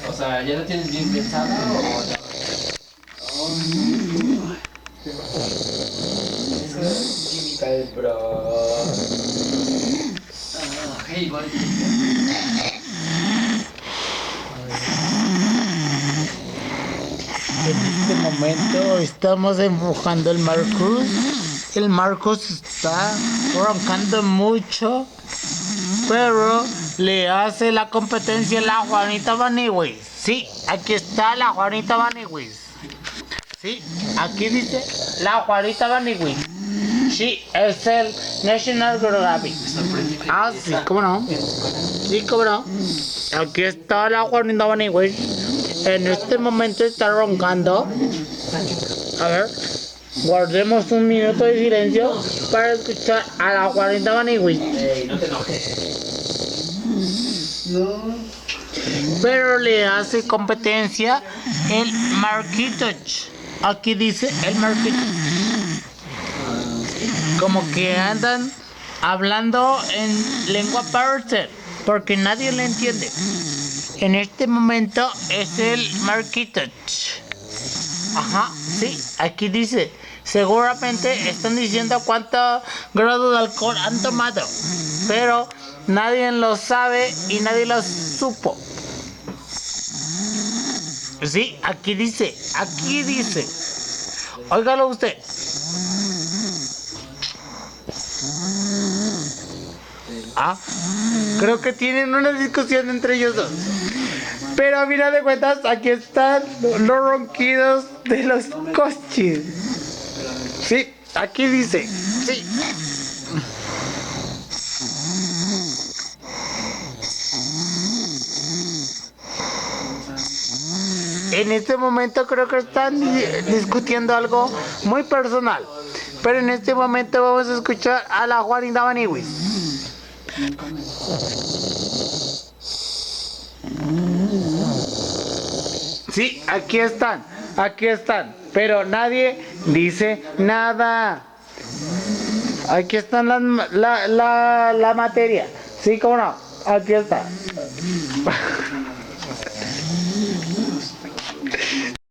O sea, ¿ya lo tienes bien pensado o ya? Jimmy Time, bro. Hey, boy. En este momento estamos empujando el Marcus. El Marcus está roncando mucho, pero le hace la competencia la Juanita Maniwis. Sí, aquí está la Juanita Maniwis. Sí, aquí dice la Juanita Maniwis. Sí, es el National Geographic. Ah, sí, cómo no. Sí, cómo no. Aquí está la Juanita Maniwis. En este momento está roncando. A ver, guardemos un minuto de silencio para escuchar a la Juanita Maniwis. Ey, no te enojes. No. Pero le hace competencia el Marquitoch. Aquí dice el Marquitoch. Como que andan hablando en lengua parser, porque nadie le entiende. En este momento es el Marquitoch. Ajá, sí, aquí dice. Seguramente están diciendo cuánto grado de alcohol han tomado, pero nadie lo sabe y nadie lo supo. Sí, aquí dice, aquí dice. Óigalo usted. Ah, creo que tienen una discusión entre ellos dos. Pero a final de cuentas, aquí están los ronquidos de los coches. Sí, aquí dice. Sí. En este momento creo que están discutiendo algo muy personal. Pero en este momento vamos a escuchar a la Juanita Maniwis. Sí, aquí están, pero nadie dice nada. Aquí están la materia. Sí, cómo no, aquí está.